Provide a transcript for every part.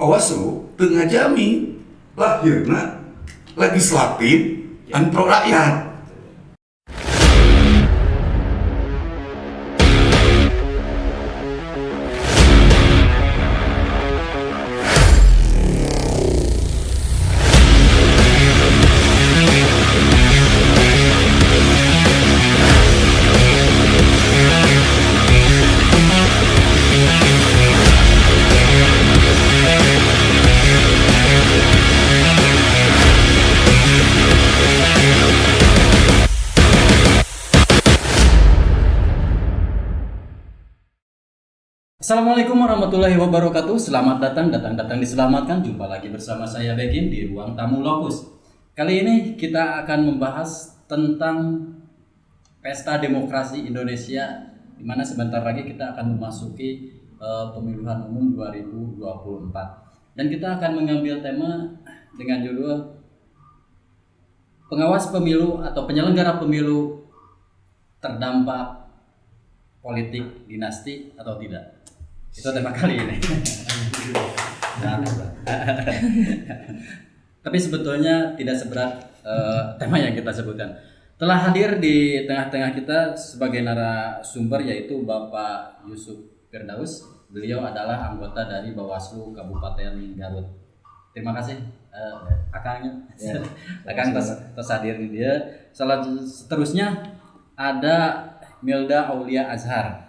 Bawaslu teu ngajami lahirna legislatif anu pro rakyat. Assalamualaikum warahmatullahi wabarakatuh. Selamat datang diselamatkan. Jumpa lagi bersama saya Begin di Ruang Tamu Lokus. Kali ini kita akan membahas tentang Pesta Demokrasi Indonesia, di mana sebentar lagi kita akan memasuki pemilihan umum 2024. Dan kita akan mengambil tema dengan judul Pengawas Pemilu atau Penyelenggara Pemilu terdampak politik dinasti atau tidak. Itu tema kali ini. Tapi sebetulnya tidak seberat tema yang kita sebutkan. Telah hadir di tengah-tengah kita sebagai narasumber yaitu Bapak Yusuf Firdaus. Beliau adalah anggota dari Bawaslu Kabupaten Garut. Terima kasih akangnya. Ya, akang terhadir di dia. Seterusnya ada Milda Aulia Azhar.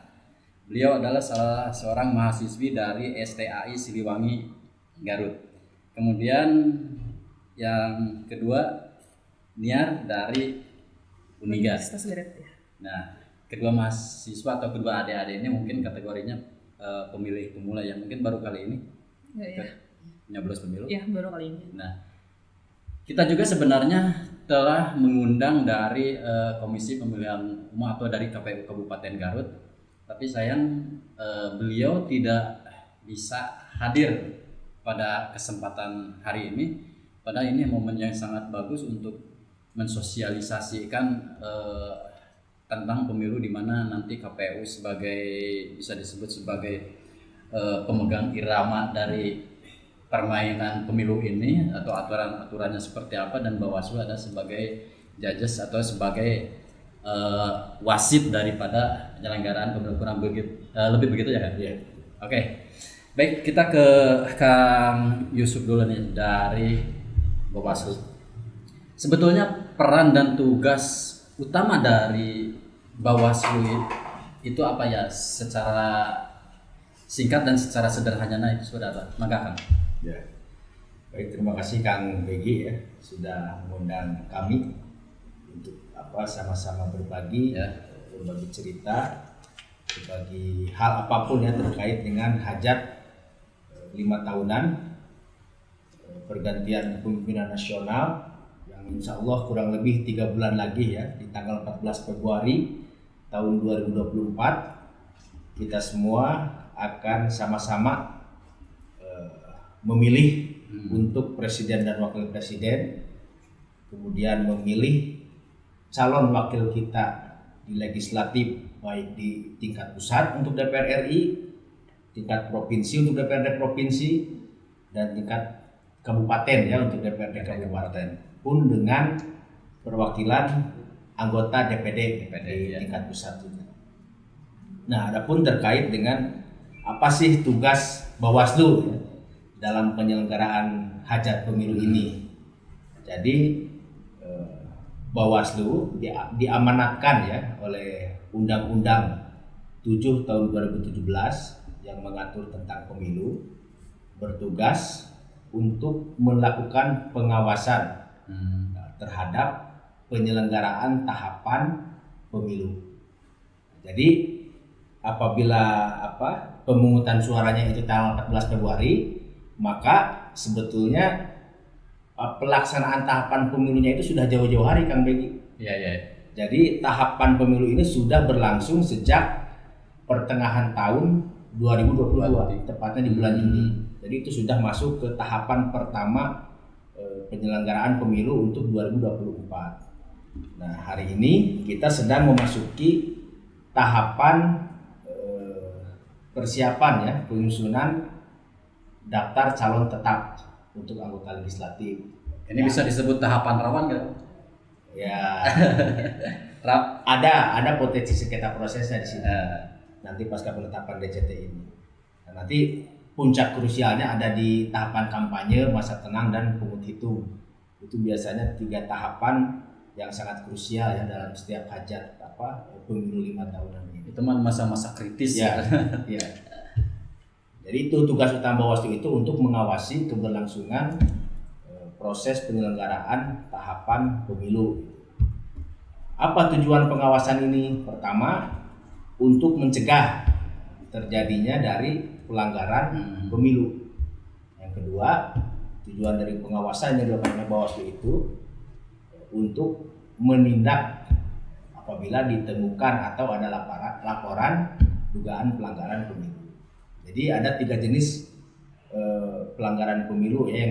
Beliau adalah salah seorang mahasiswi dari STAI Siliwangi, Garut. Kemudian yang kedua Niar dari Uniga. Nah, kedua mahasiswa atau kedua adik-adik ini mungkin kategorinya pemilih pemula yang mungkin baru kali ini nyoblos pemilu. Iya, baru kali ini. Nah, kita juga sebenarnya telah mengundang dari Komisi Pemilihan Umum atau dari KPU Kabupaten Garut. Tapi sayang beliau tidak bisa hadir pada kesempatan hari ini. Padahal ini momen yang sangat bagus untuk mensosialisasikan tentang pemilu, di mana nanti KPU sebagai bisa disebut sebagai pemegang irama dari permainan pemilu ini atau aturan-aturannya seperti apa, dan Bawaslu ada sebagai judges atau sebagai wasit daripada penyelenggaraan pemilu, kurang begitu lebih begitu ya kan? Yeah. Oke. Baik, kita ke Kang Yusuf dulu nih dari Bawaslu. Sebetulnya peran dan tugas utama dari Bawaslu itu apa ya, secara singkat dan secara sederhana itu sudah apa? Maka Kang. Ya. Baik, terima kasih Kang Begi ya sudah mengundang kami untuk sama-sama berbagi cerita, berbagi hal apapun yang terkait dengan hajat 5 tahunan pergantian kepemimpinan nasional yang insya Allah kurang lebih 3 bulan lagi ya, di tanggal 14 Februari tahun 2024 kita semua akan sama-sama memilih untuk presiden dan wakil presiden, kemudian memilih calon wakil kita di legislatif, baik di tingkat pusat untuk DPR RI, tingkat provinsi untuk DPRD provinsi, dan tingkat kabupaten ya untuk DPRD kabupaten, pun dengan perwakilan anggota DPD di tingkat pusat juga. Nah, adapun terkait dengan apa sih tugas Bawaslu ya, dalam penyelenggaraan hajat pemilu ini. Jadi Bawaslu diamanatkan ya oleh Undang-Undang 7 tahun 2017 yang mengatur tentang pemilu, bertugas untuk melakukan pengawasan terhadap penyelenggaraan tahapan pemilu. Jadi apabila pemungutan suaranya itu tanggal 14 Februari, maka sebetulnya pelaksanaan tahapan pemilunya itu sudah jauh-jauh hari, Kang Begi. Iya. Jadi tahapan pemilu ini sudah berlangsung sejak pertengahan tahun 2022, tepatnya di bulan Juni. Jadi itu sudah masuk ke tahapan pertama penyelenggaraan pemilu untuk 2024. Nah, hari ini kita sedang memasuki tahapan persiapan ya, penyusunan daftar calon tetap untuk anggota legislatif. Ini bisa disebut tahapan rawan nggak? Ya, Rap. ada potensi sengketa prosesnya di sini. Eh, Nanti pasca penetapan DCT ini. Nah, nanti puncak krusialnya ada di tahapan kampanye, masa tenang, dan pungut hitung. Itu biasanya 3 tahapan yang sangat krusial ya dalam setiap hajat pemilu 5 tahunan ini. itu mah masa-masa kritis Ya, ya. Jadi itu tugas utama Bawaslu itu untuk mengawasi keberlangsungan proses penyelenggaraan tahapan pemilu. Apa tujuan pengawasan ini? Pertama, untuk mencegah terjadinya dari pelanggaran pemilu. Yang kedua, tujuan dari pengawasan yang dilakukan oleh Bawaslu itu untuk menindak apabila ditemukan atau ada laporan dugaan pelanggaran pemilu. Jadi ada 3 jenis pelanggaran pemilu ya,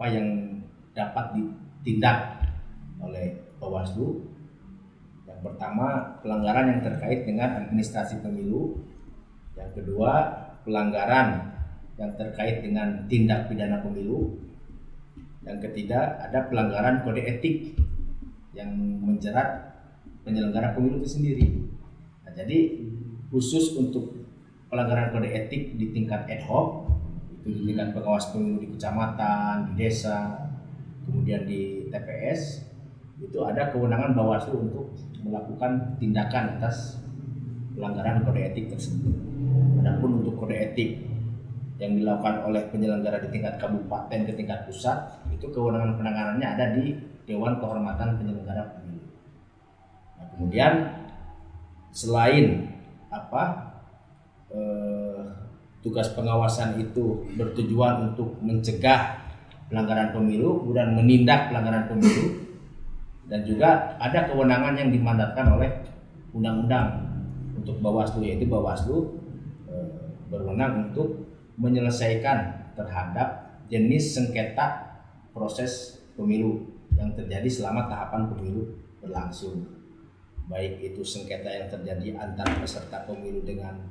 yang dapat ditindak oleh Bawaslu. Yang pertama, pelanggaran yang terkait dengan administrasi pemilu. Yang kedua, pelanggaran yang terkait dengan tindak pidana pemilu. Yang ketiga, ada pelanggaran kode etik yang menjerat penyelenggara pemilu itu sendiri. Nah, jadi khusus untuk pelanggaran kode etik di tingkat ad hoc, itu di tingkat pengawas pemilu di kecamatan, di desa, kemudian di TPS, itu ada kewenangan Bawaslu untuk melakukan tindakan atas pelanggaran kode etik tersebut. Adapun untuk kode etik yang dilakukan oleh penyelenggara di tingkat kabupaten ke tingkat pusat, itu kewenangan penanganannya ada di Dewan Kehormatan Penyelenggara Pemilu. Nah, kemudian selain tugas pengawasan itu bertujuan untuk mencegah pelanggaran pemilu dan menindak pelanggaran pemilu, dan juga ada kewenangan yang dimandatkan oleh undang-undang untuk Bawaslu, yaitu Bawaslu berwenang untuk menyelesaikan terhadap jenis sengketa proses pemilu yang terjadi selama tahapan pemilu berlangsung, baik itu sengketa yang terjadi antar peserta pemilu dengan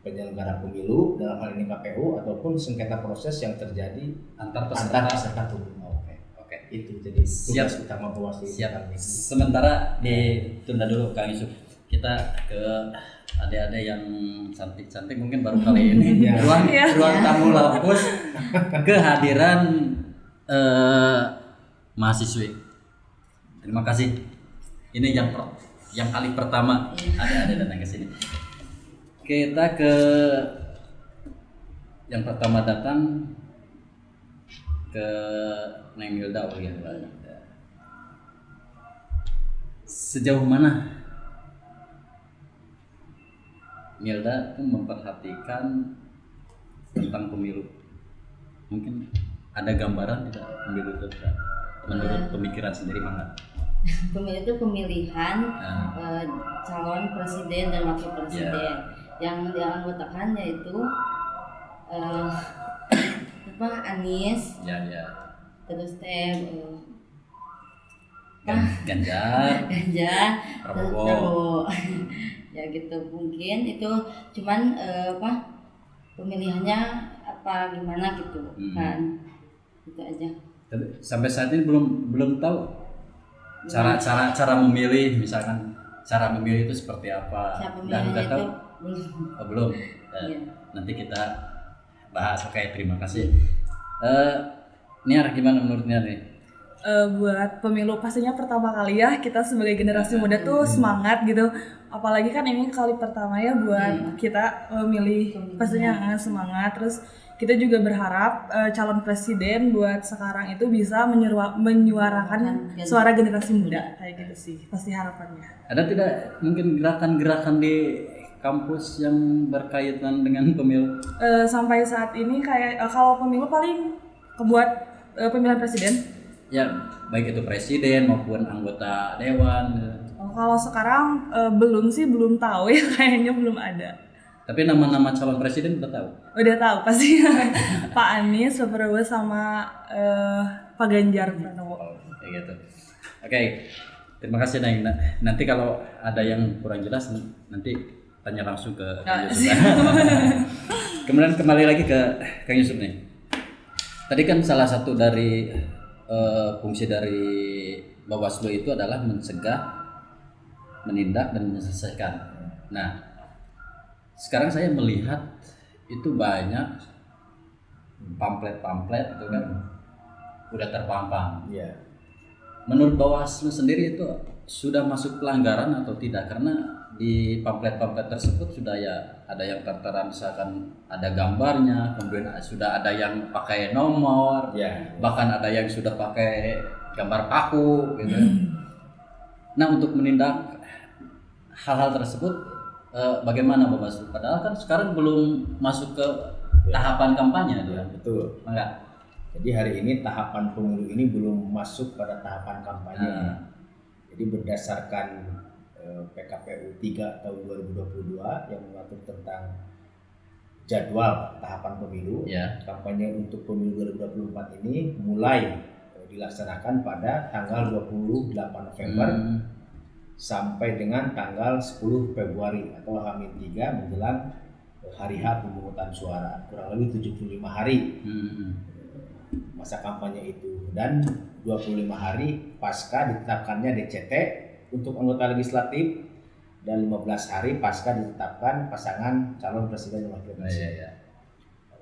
penyelenggara pemilu, dalam hal ini KPU, ataupun sengketa proses yang terjadi antar peserta peserta. pemilu. Oke. Itu jadi tugas Siap. utama Bawaslu. Siap. Sementara ditunda dulu Kang Yusuf. Kita ke adik-adik yang cantik-cantik mungkin baru kali ini. Ya. Ruang tamu Lapus kehadiran mahasiswi. Terima kasih. Ini yang kali pertama adik-adik datang ke sini. Kita ke yang pertama datang ke Neng Milda. Sejauh mana Milda itu memperhatikan tentang pemilu? Mungkin ada gambaran tidak pemilu itu menurut pemikiran sendiri mana? Pemilu itu pemilihan calon presiden dan wakil presiden. Yang dianggotakan yaitu Anies, terus Ganjar, Prabowo. Ya gitu, mungkin itu cuman pemilihannya apa gimana gitu kan, itu aja. Tapi sampai saat ini belum tahu cara memilih, misalkan cara memilih itu seperti apa. Dan udah tahu belum? Iya. Nanti kita bahas. Oke, terima kasih. Niar, gimana menurut Niar nih? Buat pemilu pastinya pertama kali ya, kita sebagai generasi muda tuh semangat gitu, apalagi kan ini kali pertama ya buat kita memilih, pastinya semangat. Terus kita juga berharap calon presiden buat sekarang itu bisa menyuarakan suara generasi muda, kayak gitu sih pasti harapannya. Ada tidak mungkin gerakan-gerakan di kampus yang berkaitan dengan pemilu? Sampai saat ini kayak kalau pemilu paling kebuat pemilihan presiden. Ya, baik itu presiden maupun anggota dewan. Kalau sekarang belum tahu ya, kayaknya belum ada. Tapi nama-nama calon presiden udah tahu? Udah tahu pasti. Pak Anies, Pak Prabowo, sama Pak Ganjar Pranowo. Kayak gitu. Oke, terima kasih Neng. Nanti kalau ada yang kurang jelas nanti tanya langsung ke Nah, Kang Yusuf. Kemudian kembali lagi ke Kang Yusuf nih. Tadi kan salah satu dari fungsi dari Bawaslu itu adalah mencegah, menindak dan menyelesaikan. Nah, sekarang saya melihat itu banyak pamflet-pamflet itu kan udah terpampang. Iya. Menurut Bawaslu sendiri itu sudah masuk pelanggaran atau tidak? Karena di pamflet-pamflet tersebut sudah ya ada yang tertera misalkan ada gambarnya, kemudian sudah ada yang pakai nomor, Ya. bahkan ada yang sudah pakai gambar paku gitu. Nah, untuk menindak hal-hal tersebut bagaimana Bawaslu? Padahal kan sekarang belum masuk ke tahapan kampanye tuh. Ya, betul. Enggak. Jadi hari ini tahapan pemilu ini belum masuk pada tahapan kampanye. Jadi berdasarkan PKPU 3 tahun 2022 yang mengatur tentang jadwal tahapan pemilu, Ya. kampanye untuk pemilu 2024 ini mulai dilaksanakan pada tanggal 28 November sampai dengan tanggal 10 Februari atau H-3 menjelang hari H pemungutan suara, kurang lebih 75 hari masa kampanye itu, dan 25 hari pasca ditetapkannya DCT untuk anggota legislatif dan 15 hari pasca ditetapkan pasangan calon presiden dan wakil presiden.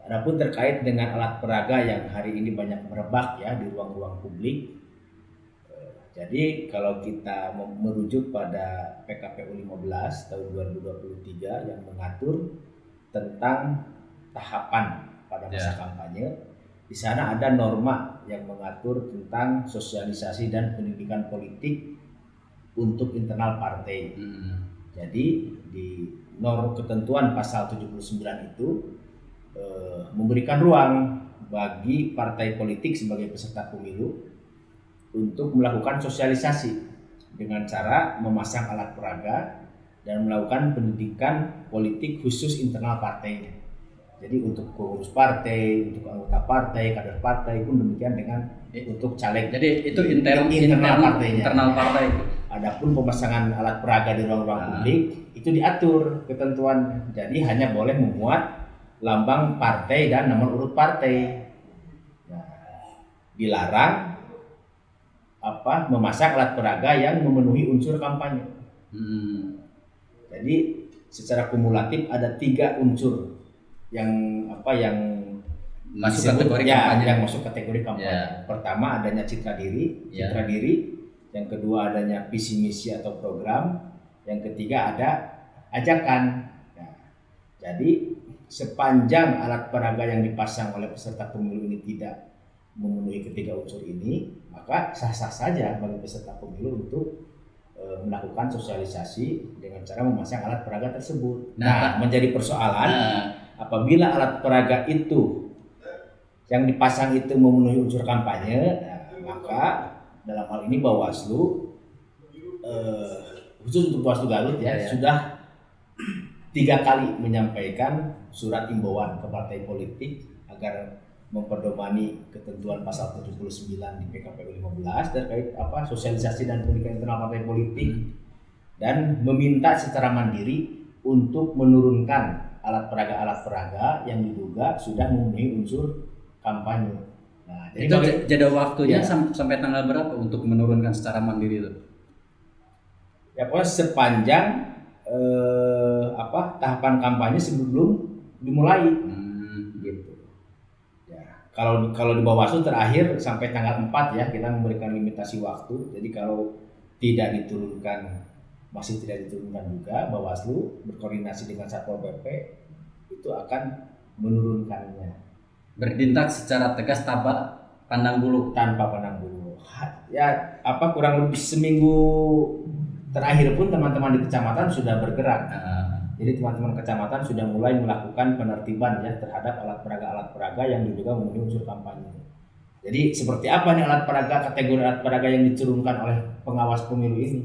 Adapun terkait dengan alat peraga yang hari ini banyak merebak ya di ruang-ruang publik, jadi kalau kita merujuk pada PKPU 15 tahun 2023 yang mengatur tentang tahapan pada masa kampanye, di sana ada norma yang mengatur tentang sosialisasi dan pendidikan politik untuk internal partai. Jadi di norma ketentuan pasal 79 itu memberikan ruang bagi partai politik sebagai peserta pemilu untuk melakukan sosialisasi dengan cara memasang alat peraga dan melakukan pendidikan politik khusus internal partainya. Jadi untuk pengurus partai, untuk anggota partai, kader partai pun demikian dengan untuk caleg. Jadi itu internal partainya. Internal partai. Adapun pemasangan alat peraga di ruang-ruang publik itu diatur ketentuan. Jadi hanya boleh memuat lambang partai dan nomor urut partai. Nah, dilarang memasang alat peraga yang memenuhi unsur kampanye. Jadi secara kumulatif ada 3 unsur yang masuk kategori kampanye. Yang masuk kategori kampanye. Pertama adanya citra diri, yang kedua adanya visi misi atau program, yang ketiga ada ajakan. Nah, jadi sepanjang alat peraga yang dipasang oleh peserta pemilu ini tidak memenuhi ketiga unsur ini, maka sah-sah saja bagi peserta pemilu untuk melakukan sosialisasi dengan cara memasang alat peraga tersebut. Nah, menjadi persoalan apabila alat peraga itu yang dipasang itu memenuhi unsur kampanye, maka dalam hal ini Bawaslu khusus untuk Bawaslu Garut sudah 3 kali menyampaikan surat imbauan ke partai politik agar memperdomani ketentuan pasal 79 di PKPU 15 terkait sosialisasi dan pendidikan internal partai politik, dan meminta secara mandiri untuk menurunkan alat peraga yang diduga sudah memenuhi unsur kampanye. Nah, itu jeda waktunya sampai tanggal berapa untuk menurunkan secara mandiri itu? Ya pokoknya sepanjang tahapan kampanye sebelum dimulai. Gitu. Ya, kalau di Bawaslu terakhir sampai tanggal 4 ya kita memberikan limitasi waktu. Jadi kalau masih tidak diturunkan juga, Bawaslu berkoordinasi dengan Satpol PP itu akan menurunkannya. Bertindak secara tegas tanpa pandang bulu. Ya kurang lebih seminggu terakhir pun teman-teman di kecamatan sudah bergerak. Jadi teman-teman kecamatan sudah mulai melakukan penertiban ya terhadap alat peraga yang diduga memenuhi unsur kampanye. Jadi seperti apa nih kategori alat peraga yang diturunkan oleh pengawas pemilu ini?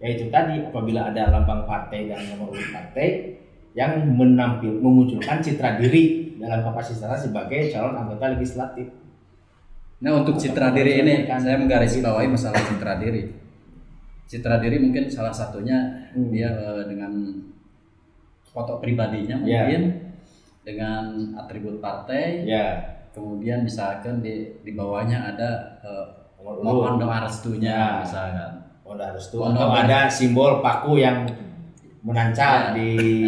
Yaitu tadi apabila ada lambang partai dan nomor urut partai yang memunculkan citra diri dalam kapasitasnya sebagai calon anggota legislatif. Nah, untuk citra diri ini saya menggarisbawahi masalah citra diri. Citra diri mungkin salah satunya dia dengan foto pribadinya mungkin dengan atribut partai. Kemudian misalkan di bawahnya ada mohon doa restunya misalkan. Mohon doa restu atau ada simbol paku yang menancap di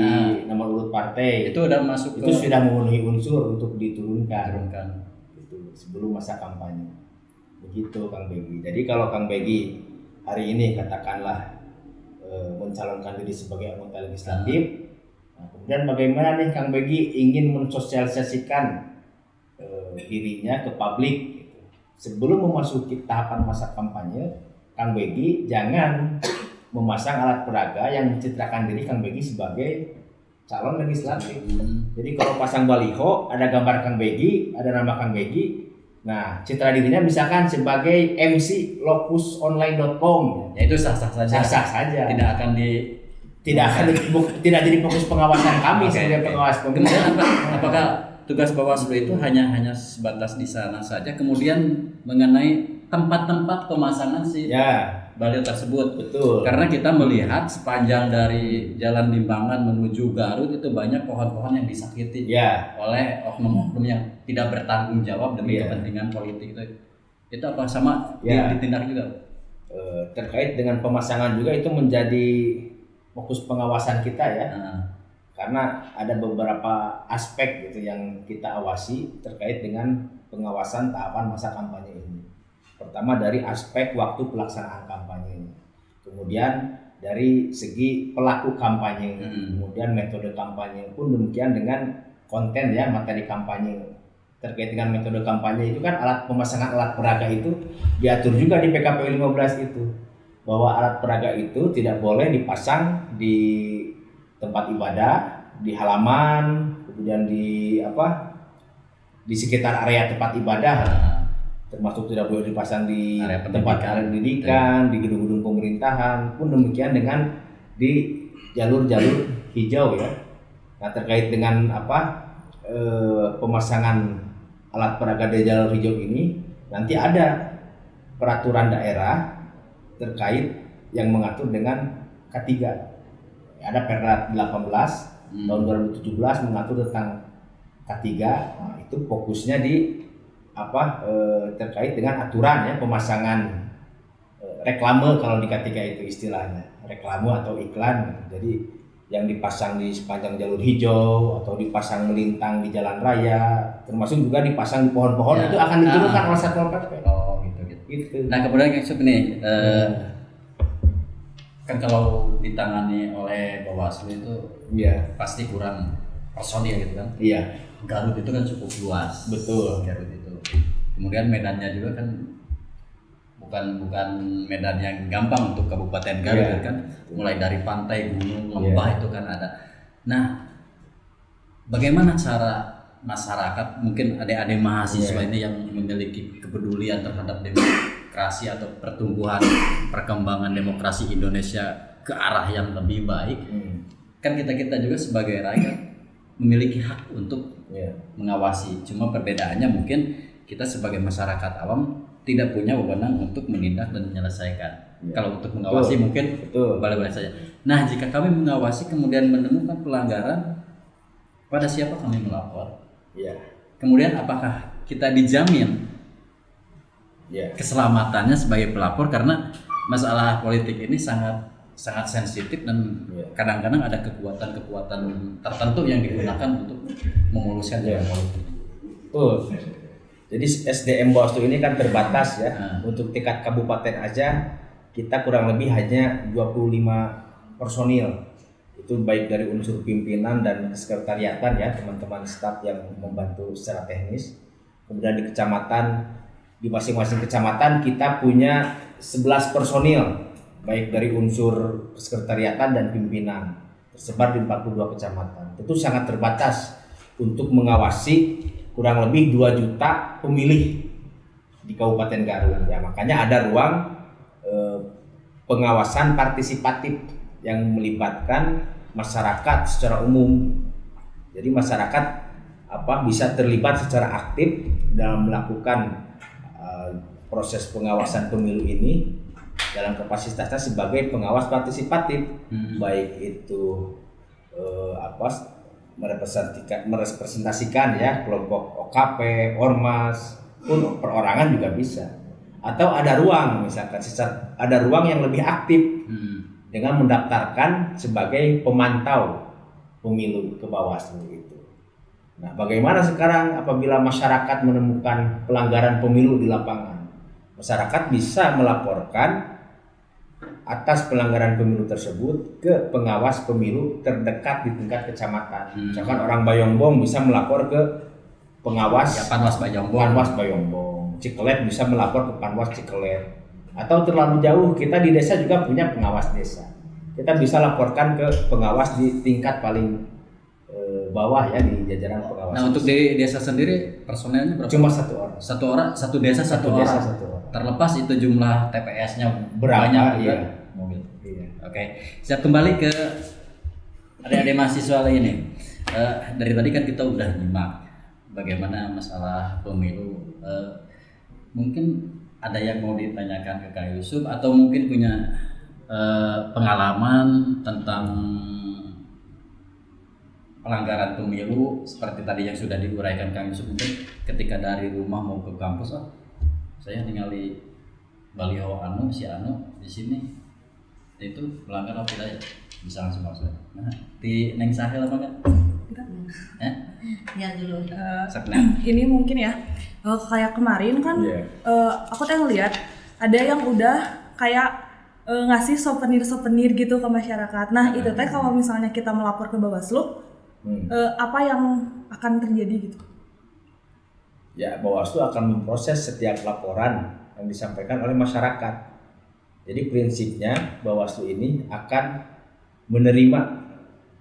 nomor urut partai. Itu udah masuk itu sudah memenuhi unsur untuk diturunkan. Itu sebelum masa kampanye. Begitu Kang Begi. Jadi kalau Kang Begi hari ini katakanlah mencalonkan diri sebagai anggota legislatif, kemudian bagaimana nih Kang Begi ingin mensosialisasikan dirinya ke publik gitu. Sebelum memasuki tahapan masa kampanye, Kang Begi jangan memasang alat peraga yang mencitrakan diri Kang Begi sebagai calon legislatif. Jadi kalau pasang baliho ada gambar Kang Begi, ada nama Kang Begi. Nah, citra dirinya misalkan sebagai MC locusonline.com. Ya itu sah-sah saja. Sah-sah saja. Tidak jadi fokus pengawasan kami sebagai pengawas pemilu. Kemudian apakah tugas Bawaslu itu hanya sebatas di sana saja, kemudian mengenai tempat-tempat pemasangan baliho tersebut? Betul. Karena kita melihat sepanjang dari Jalan Limbangan menuju Garut itu banyak pohon-pohon yang disakiti oleh oknum-oknum yang tidak bertanggung jawab demi kepentingan politik itu. Itu apa sama ditindak juga? Terkait dengan pemasangan juga itu menjadi fokus pengawasan kita ya. Karena ada beberapa aspek gitu yang kita awasi terkait dengan pengawasan tahapan masa kampanye ini. Pertama dari aspek waktu pelaksanaan kampanye, kemudian dari segi pelaku kampanye, kemudian metode kampanye pun demikian dengan konten materi kampanye. Terkait dengan metode kampanye itu kan pemasangan alat peraga itu diatur juga di PKPU 15 itu, bahwa alat peraga itu tidak boleh dipasang di tempat ibadah, di halaman, kemudian di sekitar area tempat ibadah, termasuk tidak boleh dipasang di tempat pendidikan, di gedung-gedung pemerintahan, pun demikian dengan di jalur-jalur hijau ya. Nah, terkait dengan pemasangan alat peraga di jalur hijau ini, nanti ada peraturan daerah terkait yang mengatur dengan K3. Ada Perda 18 tahun 2017 mengatur tentang K3. Nah, itu fokusnya di terkait dengan aturan pemasangan reklame, kalau di K3 itu istilahnya reklame atau iklan. Jadi yang dipasang di sepanjang jalur hijau atau dipasang melintang di jalan raya, termasuk juga dipasang di pohon-pohon, itu akan diturunkan oleh Satpol PP. Gitu. Nah, kemudian Kang Sup nih kan kalau ditangani oleh Bawaslu itu pasti kurang personil gitu kan. Garut itu kan cukup luas. Betul. Garut itu. Kemudian medannya juga kan bukan medan yang gampang untuk Kabupaten Garut kan. Mulai dari pantai, gunung, lembah itu kan ada. Nah, bagaimana cara masyarakat, mungkin adik-adik mahasiswa ini yang memiliki kepedulian terhadap demokrasi atau pertumbuhan perkembangan demokrasi Indonesia ke arah yang lebih baik, kan kita juga sebagai rakyat memiliki hak untuk mengawasi. Cuma perbedaannya mungkin kita sebagai masyarakat awam tidak punya wewenang untuk menindak dan menyelesaikan. Kalau untuk mengawasi mungkin boleh-boleh saja. Nah, jika kami mengawasi kemudian menemukan pelanggaran, pada siapa kami melapor? Kemudian apakah kita dijamin keselamatannya sebagai pelapor, karena masalah politik ini sangat sensitif dan kadang-kadang ada kekuatan tertentu yang digunakan untuk memuluskan jalan politik. Jadi SDM Bawaslu ini kan terbatas ya. Untuk tingkat kabupaten aja kita kurang lebih hanya 25 personil. Itu baik dari unsur pimpinan dan sekretariatan ya, teman-teman staf yang membantu secara teknis. Kemudian di kecamatan, di masing-masing kecamatan kita punya 11 personil baik dari unsur sekretariatan dan pimpinan, tersebar di 42 kecamatan. Itu sangat terbatas untuk mengawasi kurang lebih 2 juta pemilih di Kabupaten Garut ya. Makanya ada ruang pengawasan partisipatif yang melibatkan masyarakat secara umum. Jadi masyarakat bisa terlibat secara aktif dalam melakukan proses pengawasan pemilu ini dalam kapasitasnya sebagai pengawas partisipatif, baik itu merepresentasikan ya kelompok OKP, Ormas, pun perorangan juga bisa. Atau ada ruang, misalkan ada ruang yang lebih aktif dengan mendaftarkan sebagai pemantau pemilu ke Bawaslu itu. Nah, bagaimana sekarang apabila masyarakat menemukan pelanggaran pemilu di lapangan? Masyarakat bisa melaporkan atas pelanggaran pemilu tersebut ke pengawas pemilu terdekat di tingkat kecamatan. Misalkan orang Bayongbong bisa melapor ke pengawas Panwas Bayongbong. Panwas Bayongbong. Cikelet bisa melapor ke Panwas Cikelet. Atau terlalu jauh, kita di desa juga punya pengawas desa. Kita bisa laporkan ke pengawas di tingkat paling bawah ya, di jajaran pengawas. Nah, untuk di desa sendiri personelnya berapa? Cuma satu orang. Satu orang, satu desa satu desa orang. satu orang. Terlepas itu jumlah TPS-nya Berapa, banyak juga. iya. Mobil. Iya. Oke, siap kembali ke adik-adik mahasiswa ini. Dari tadi kan kita udah nyimak bagaimana masalah pemilu. Mungkin ada yang mau ditanyakan ke Kak Yusuf atau mungkin punya pengalaman tentang pelanggaran pemilu seperti tadi yang sudah diuraikan Kang Yusuf, mungkin ketika dari rumah mau ke kampus, saya tinggal di baliho si anu di sini, itu melanggar apa tidak ya? Bisa langsung masuk. Nah, di Neng Sahel apa enggak? Ya dulu. Ini mungkin ya, kayak kemarin kan aku tuh ngeliat ada yang udah kayak ngasih souvenir gitu ke masyarakat. Nah itu teh kalau misalnya kita melapor ke Bawaslu, apa yang akan terjadi gitu? Ya, Bawaslu akan memproses setiap laporan yang disampaikan oleh masyarakat. Jadi prinsipnya Bawaslu ini akan menerima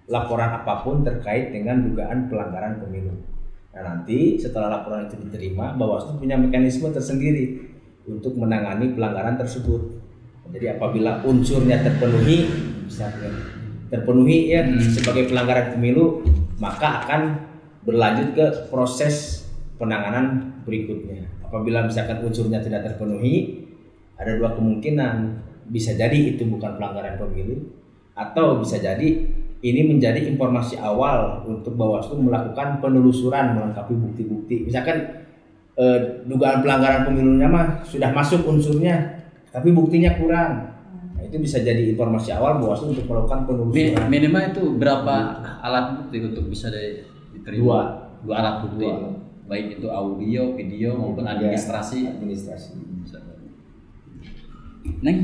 laporan apapun terkait dengan dugaan pelanggaran pemilu. Nah, nanti setelah laporan itu diterima, Bawaslu punya mekanisme tersendiri untuk menangani pelanggaran tersebut. Jadi apabila unsurnya terpenuhi, misalnya terpenuhi ya sebagai pelanggaran pemilu, maka akan berlanjut ke proses penanganan berikutnya. Apabila misalkan unsurnya tidak terpenuhi, ada dua kemungkinan, bisa jadi itu bukan pelanggaran pemilu, atau bisa jadi ini menjadi informasi awal untuk Bawaslu melakukan penelusuran melengkapi bukti-bukti. Misalkan dugaan pelanggaran pemilunya mah sudah masuk unsurnya, tapi buktinya kurang. Nah, itu bisa jadi informasi awal Bawaslu untuk melakukan penelusuran. Minimal itu berapa alat bukti untuk bisa diterima? Dua alat bukti. Baik itu audio, video maupun administrasi. Neng,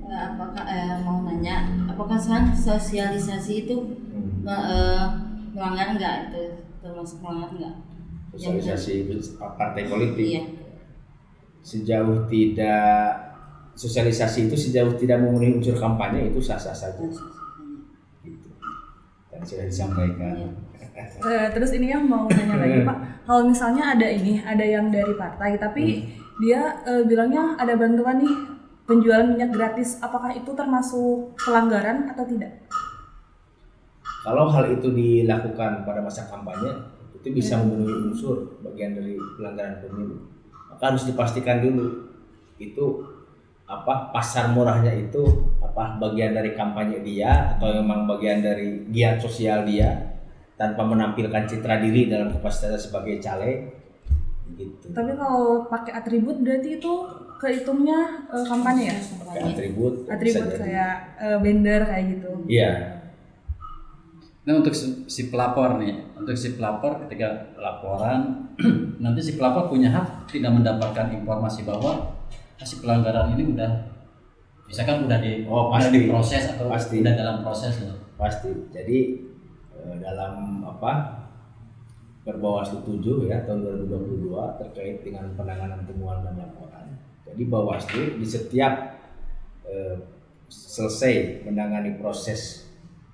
Apakah mau nanya, apakah sosialisasi itu melanggar nggak, itu termasuk melanggar nggak? Sosialisasi partai politik. Iya. Sosialisasi itu sejauh tidak memenuhi unsur kampanye itu sah-sah saja. Gitu. Dan sudah disampaikan. Iya. Terus ini yang mau nanya lagi Pak, kalau misalnya ada yang dari partai tapi dia bilangnya ada bantuan nih penjualan minyak gratis, apakah itu termasuk pelanggaran atau tidak? Kalau hal itu dilakukan pada masa kampanye, itu bisa memenuhi unsur bagian dari pelanggaran pemilu. Maka harus dipastikan dulu itu pasar murahnya itu bagian dari kampanye dia atau memang bagian dari giat sosial dia tanpa menampilkan citra diri dalam kapasitasnya sebagai caleg gitu. Tapi kalau pakai atribut berarti itu kehitungnya kampanye ya? Pakai atribut kayak banner kayak gitu. Iya. nah untuk si pelapor ketika laporan nanti si pelapor punya hak tidak mendapatkan informasi bahwa si pelanggaran ini udah misalkan udah diproses atau pasti. udah dalam proses ya. Pasti. Jadi dalam Perbawaslu 7 ya tahun 2022 terkait dengan penanganan temuan dan laporan. Jadi Bawaslu di setiap selesai menangani proses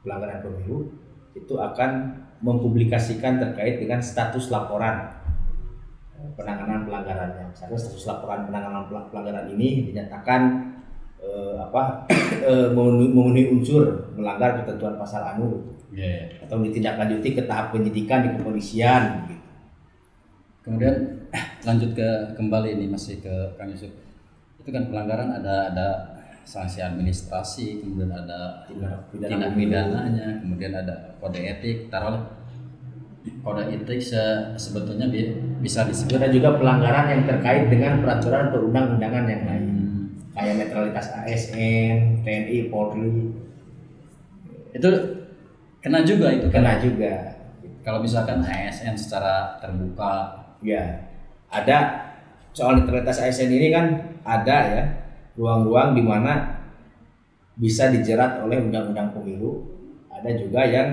pelanggaran pemilu itu akan mempublikasikan terkait dengan status laporan penanganan pelanggarannya. Misalnya status laporan penanganan pelanggaran ini dinyatakan memenuhi unsur melanggar ketentuan pasal anu atau ditindaklanjuti ke tahap penyidikan di kepolisian gitu. Kemudian lanjut kembali ini masih ke Kang Yusuf. Itu kan pelanggaran ada sanksi administrasi, kemudian ada Tindak pidana tindak pidananya, kemudian ada kode etik. Taruhlah kode etik sebetulnya bisa disebut ada juga pelanggaran yang terkait dengan peraturan perundang-undangan yang lain, kayak netralitas ASN, TNI, Polri, itu kena juga itu kan. kena juga. Kalau misalkan ASN secara terbuka, Ya, ada soal netralitas ASN ini kan ada ya ruang-ruang di mana bisa dijerat oleh undang-undang pemilu. Ada juga yang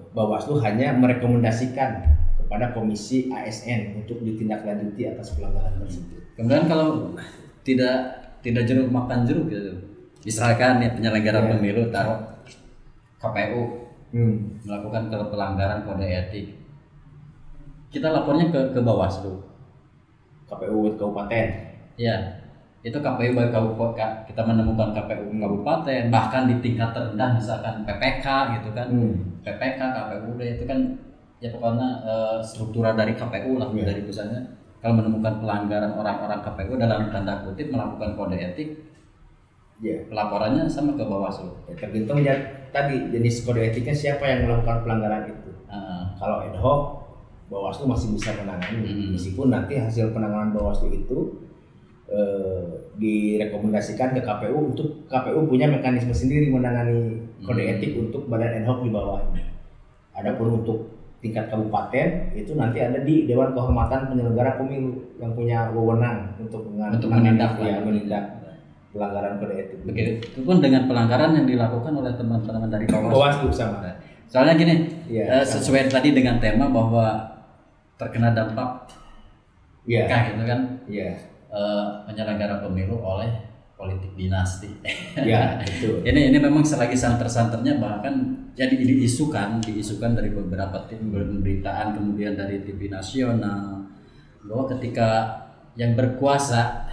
Bawaslu hanya merekomendasikan kepada komisi ASN untuk ditindaklanjuti atas pelanggaran tersebut. kemudian kalau tidak jeruk makan jeruk gitu, misalkan ya penyelenggara Ya. pemilu taruh KPU melakukan pelanggaran kode etik, kita lapornya ke Bawaslu. KPU kabupaten. Ya, itu KPU baik kabupaten, kita menemukan KPU kabupaten, bahkan di tingkat terendah misalkan PPK gitu kan, PPK, KPUD itu kan ya pokoknya struktural dari KPU lah, Ya. dari pusatnya. Kalau menemukan pelanggaran orang-orang KPU dalam tanda kutip melakukan kode etik, Ya, pelaporannya sama ke Bawaslu. tergantung ya tadi jenis kode etiknya siapa yang melakukan pelanggaran itu. Kalau ad hoc, Bawaslu masih bisa menangani, meskipun nanti hasil penanganan Bawaslu itu direkomendasikan ke KPU untuk KPU punya mekanisme sendiri menangani kode etik untuk badan ad hoc di bawahnya. Adapun untuk tingkat kabupaten itu nanti ada di Dewan Kehormatan Penyelenggara Pemilu yang punya wewenang untuk menindak pelanggaran kode etik. Begitu pun dengan pelanggaran yang dilakukan oleh teman-teman dari Bawaslu sama. Soalnya gini, Iya, sesuai tadi dengan tema bahwa terkena dampak Iya. gitu kan, Iya. penyelenggara pemilu oleh politik dinasti. Iya, betul. Ini memang selagi santer-santernya, bahkan jadi diisukan dari beberapa tim pemberitaan, kemudian dari TV nasional, bahwa ketika yang berkuasa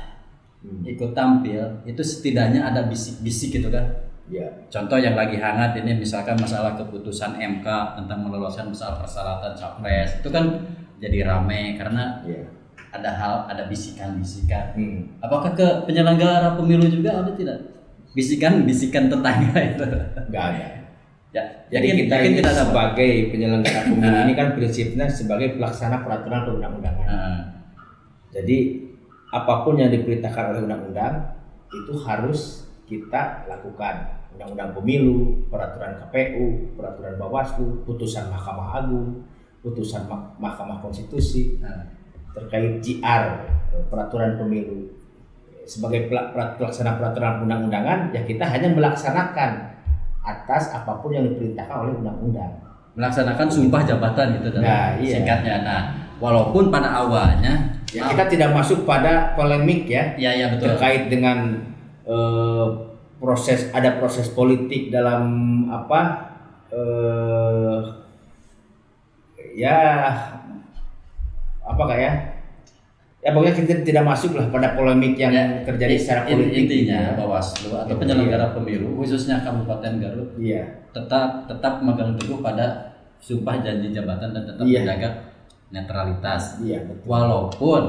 ikut tampil itu setidaknya ada bisik-bisik gitu kan. Iya. Contoh yang lagi hangat ini misalkan masalah keputusan MK tentang meloloskan masalah persyaratan capres, itu kan jadi rame karena Iya. ada bisikan-bisikan. Apakah ke penyelenggara pemilu juga ada tidak bisikan-bisikan tetangga itu? Nggak ada. Ya, Jadi yakin- kita yakin ini tidak ada, Pak? sebagai penyelenggara pemilu ini kan prinsipnya sebagai pelaksana peraturan perundang-undangan. Jadi apapun yang diperintahkan oleh undang-undang itu harus kita lakukan. Undang-undang pemilu, peraturan KPU, peraturan Bawaslu, putusan Mahkamah Agung, putusan Mahkamah Konstitusi terkait JR peraturan pemilu. Sebagai pelaksana peraturan undang-undangan ya kita hanya melaksanakan atas apapun yang diperintahkan oleh undang-undang. Melaksanakan sumpah jabatan gitu Nah, iya. singkatnya. Nah, walaupun pada awalnya Ya, kita tidak masuk pada polemik ya. ya betul. Terkait dengan ada proses politik dalam ya pokoknya kita tidak masuk lah pada polemik yang terjadi secara politik. Intinya Bawaslu atau penyelenggara pemilu khususnya Kabupaten Garut Iya. tetap memegang teguh pada sumpah janji jabatan dan tetap Iya. menjaga netralitas. Iya, betul. Walaupun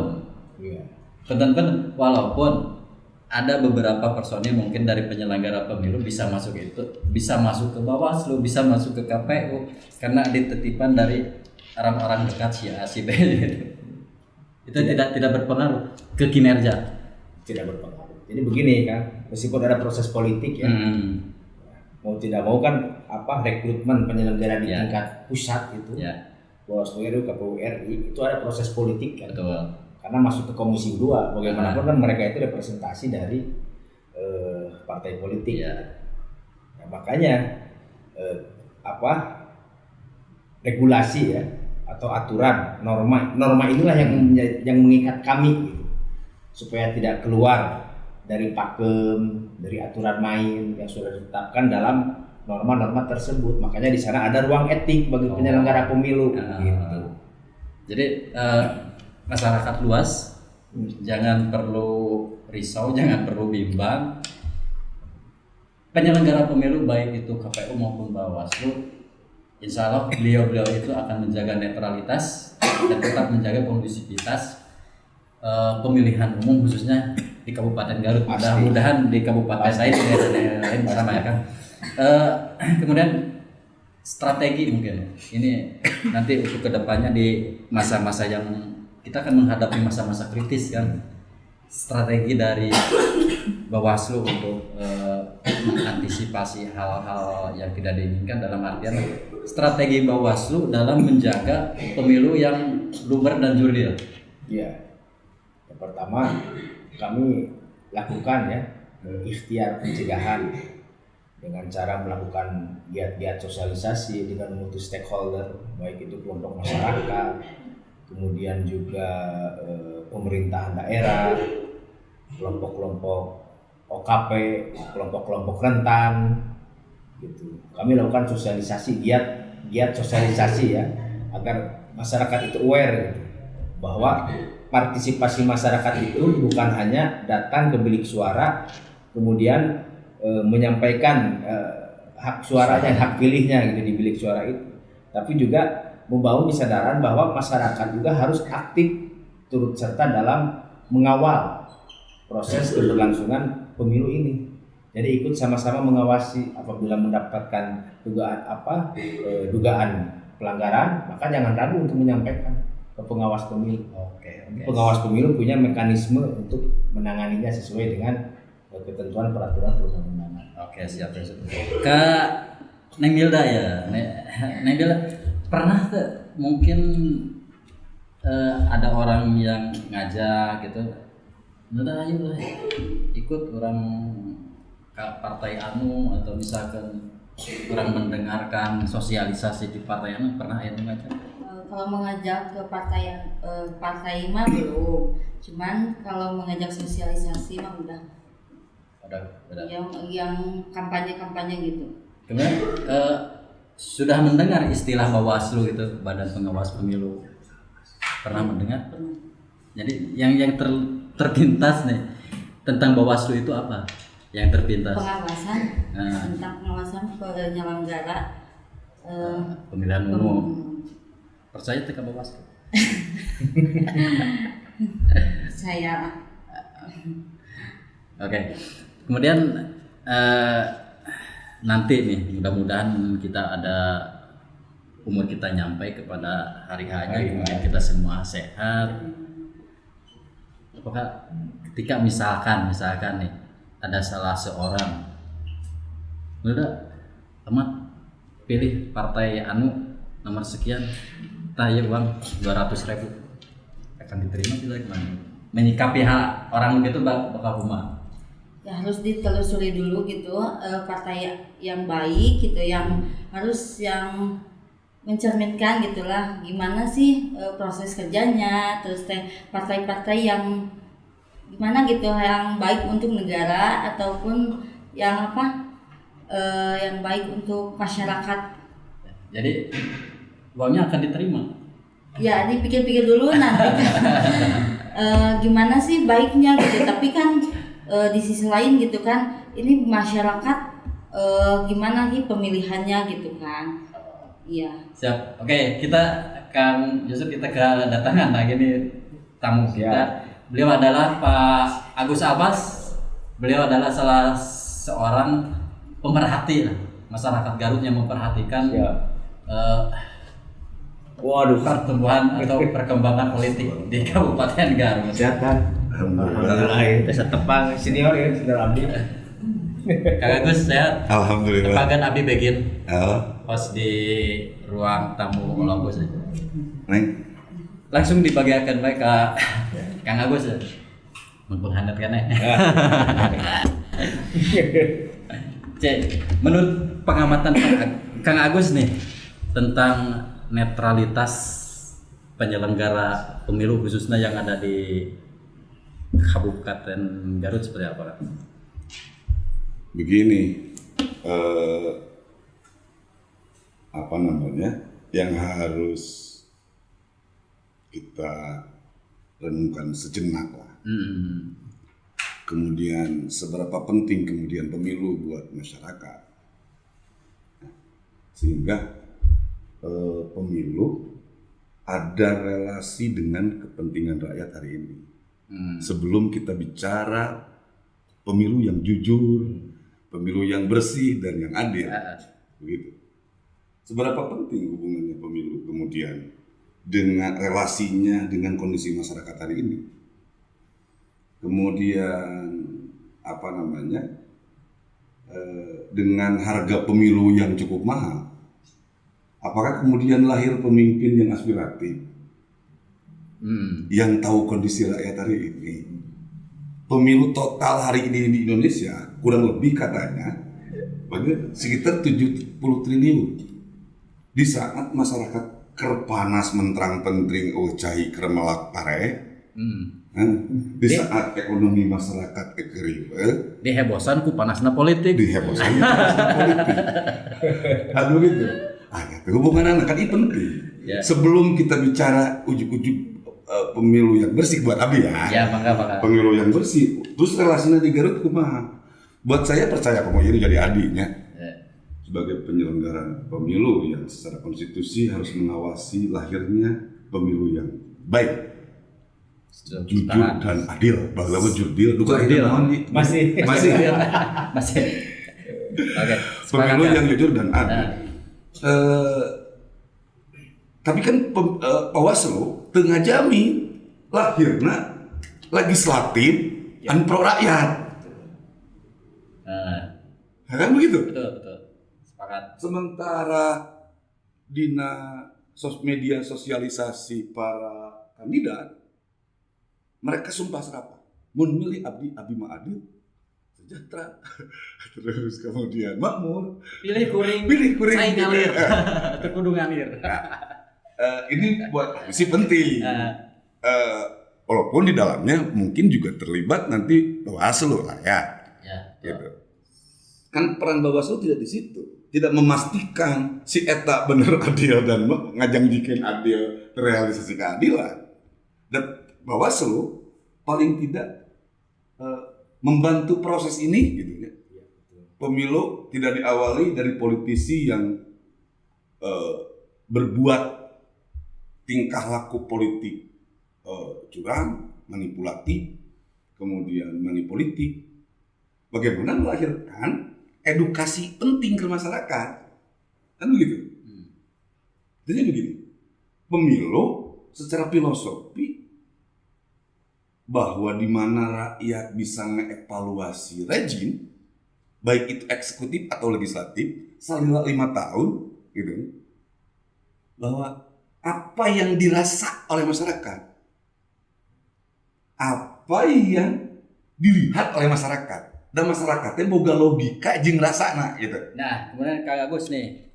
Iya. teman-teman, walaupun ada beberapa personil mungkin dari penyelenggara pemilu bisa masuk ke Bawaslu, bisa masuk ke KPU karena ditetipan dari orang-orang dekat si A si B gitu. Itu tidak berpengaruh ke kinerja. Tidak berpengaruh. Jadi begini kan, meskipun ada proses politik ya, mau tidak mau kan rekrutmen penyelenggara di tingkat pusat itu, Bawaslu RI, KPU RI itu ada proses politik kan. Betul. Karena masuk ke Komisi 2, bagaimanapun kan mereka itu representasi dari partai politik. Nah, makanya regulasi ya atau aturan norma inilah yang mengikat kami gitu, supaya tidak keluar dari pakem, dari aturan main yang sudah ditetapkan dalam norma-norma tersebut. Makanya di sana ada ruang etik bagi penyelenggara pemilu gitu. Jadi masyarakat luas jangan perlu risau, jangan perlu bimbang. Penyelenggara pemilu baik itu KPU maupun Bawaslu, insya Allah beliau itu akan menjaga netralitas dan tetap menjaga kondusivitas pemilihan umum khususnya di Kabupaten Garut. Pasti. Mudah-mudahan di kabupaten lain, di daerah lain sama ya kan. Kemudian strategi mungkin ini nanti untuk kedepannya di masa-masa yang kita akan menghadapi masa-masa kritis kan, strategi dari Bawaslu untuk mengantisipasi hal-hal yang tidak diinginkan, dalam artian strategi Bawaslu dalam menjaga pemilu yang luber dan jurdil. Ya, yang pertama kami lakukan ya ikhtiar pencegahan dengan cara melakukan giat-giat sosialisasi dengan multi stakeholder, baik itu kelompok masyarakat, kemudian juga pemerintahan daerah, kelompok-kelompok OKP, kelompok-kelompok rentan, gitu. Kami lakukan sosialisasi, giat sosialisasi ya, agar masyarakat itu aware gitu, bahwa partisipasi masyarakat itu bukan hanya datang ke bilik suara, kemudian menyampaikan hak suaranya, hak pilihnya gitu di bilik suara itu, tapi juga membangun kesadaran bahwa masyarakat juga harus aktif turut serta dalam mengawal proses keberlangsungan pemilu ini. Jadi ikut sama-sama mengawasi, apabila mendapatkan dugaan pelanggaran, maka jangan ragu untuk menyampaikan ke pengawas pemilu. Oke. Pengawas pemilu punya mekanisme untuk menanganinya sesuai dengan ketentuan peraturan perundang-undangan. Oke, siap. Kak Neng Milda ya. Neng Milda pernah tuh mungkin ada orang yang ngajak gitu, udah ayo lah ikut orang ke partai anu, atau misalkan orang mendengarkan sosialisasi di partai anu, pernah ya ngajak? Kalau mengajak ke partai mah belum, cuman kalau mengajak sosialisasi mah udah. Yang kampanye gitu. Kemudian sudah mendengar istilah Bawaslu itu, Badan Pengawas Pemilu, pernah mendengar? Pernah. Jadi yang terpintas nih tentang Bawaslu itu apa? Yang terpintas? Pengawasan tentang pengawasan penyelenggara pemilihan umum. Percaya ke Bawaslu? Saya. Oke. Kemudian nanti nih mudah-mudahan kita ada umur kita nyampe kepada hari hanya, kemudian kita semua sehat. Apakah ketika misalkan nih ada salah seorang, udah amat pilih partai anu nomor sekian, tanya uang 200.000, akan diterima tidak gimana? Menyikapi hal orang begitu bakal rumah. Ya harus ditelusuri dulu gitu, partai yang baik gitu, yang harus yang mencerminkan gitulah gimana sih proses kerjanya, terus partai-partai yang gimana gitu, yang baik untuk negara ataupun yang yang baik untuk masyarakat. Jadi uangnya akan diterima. Ya dipikir-pikir dulu nanti gimana sih baiknya gitu, tapi kan di sisi lain gitu kan, ini masyarakat gimana sih pemilihannya gitu kan. Iya. Siap. Oke, kita akan justru kita kedatangan lagi nih tamu kita. Beliau adalah Pak Agus Abbas. Beliau adalah salah seorang pemerhati lah, masyarakat Garut yang memperhatikan pertumbuhan atau perkembangan politik di Kabupaten Garut. Sehat kan? Alhamdulillah ya. Desa Tepang senior ya, sudah abdi. Kang Agus sehat? Alhamdulillah. Tepagan Abi Begin. Oh, Pas di ruang tamu Olympus. Neng. Langsung dibagikan baik ke Kang Agus ya. Menghangatkan ya. Cek, menurut pengamatan Kang Agus nih tentang netralitas penyelenggara pemilu khususnya yang ada di Kabupaten Garut seperti apa? Begini, yang harus kita renungkan sejenak lah. Kemudian seberapa penting kemudian pemilu buat masyarakat, sehingga pemilu ada relasi dengan kepentingan rakyat hari ini. sebelum kita bicara pemilu yang jujur, pemilu yang bersih dan yang adil. Begitu. Seberapa penting hubungannya pemilu kemudian dengan relasinya dengan kondisi masyarakat hari ini. Kemudian apa namanya? Dengan harga pemilu yang cukup mahal. Apakah kemudian lahir pemimpin yang aspiratif? Yang tahu kondisi rakyat hari ini. Pemilu total hari ini di Indonesia kurang lebih katanya sekitar 70 triliun. Di saat masyarakat kerpanas menterang pentring cahi kermelak pare, di saat ekonomi masyarakat kekeriwe, dihebosan ku panasna politik. dihebosan politik. Aduh gitu. Itu hubungan anak kan itu penting. Ya. Sebelum kita bicara ujuk-ujuk pemilu yang bersih buat Abi ya. Ya, maka. Pemilu yang bersih, terus relasinya di Garut kumaha. Buat saya percaya kamu ini jadi adinya. Ya. Sebagai penyelenggara pemilu yang secara konstitusi harus mengawasi lahirnya pemilu yang baik, jujur dan adil. Bahwa jurdil, duka Jurdil. Masih. Masih. Oke. Pemilu yang jujur dan adil. Tapi kan Bawaslu tengah jami lahirna legislatif dan pro rakyat. Kan begitu? Betul. Sepakat. Sementara dina media sosialisasi para kandidat, mereka sumpah serapah. Mun milih abdi mah adil, sejahtera. Terus kemudian makmur. Pilih kuring. Saing ngalir. Atau kudu ngalir. Ini buat misi penting. Walaupun di dalamnya mungkin juga terlibat nanti Bawaslu lah ya. Gitu. Kan peran Bawaslu tidak di situ. Tidak memastikan si eta bener adil dan ngajangjikan adil terrealisasi keadilan. Dan Bawaslu paling tidak membantu proses ini gitu ya. Pemilu tidak diawali dari politisi yang berbuat tingkah laku politik curang, manipulatif, kemudian manipolitik. Bagaimana melahirkan edukasi penting ke masyarakat, kan begitu? Jadi begini, pemilu secara filosofi bahwa di mana rakyat bisa mengevaluasi rejim, baik itu eksekutif atau legislatif, selama 5 tahun, gitu, bahwa apa yang dirasa oleh masyarakat, apa yang dilihat oleh masyarakat, dan masyarakatnya boga logika jeung rasana gitu. Nah, kemudian Kang Agus nih,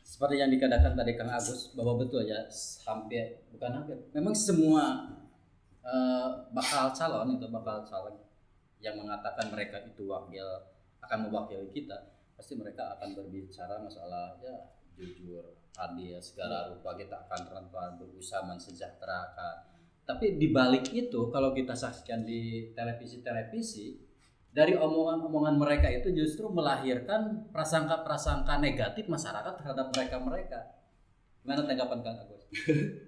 seperti yang dikatakan tadi Kang Agus bahwa betul ya, memang semua bakal calon yang mengatakan mereka itu akan mewakili kita, pasti mereka akan berbicara masalah ya jujur, adil, segala rupa kita akan transparan, berusaha mensejahterakan. Tapi di balik itu kalau kita saksikan di televisi, dari omongan-omongan mereka itu justru melahirkan prasangka-prasangka negatif masyarakat terhadap mereka. Gimana tanggapan Kang Agus?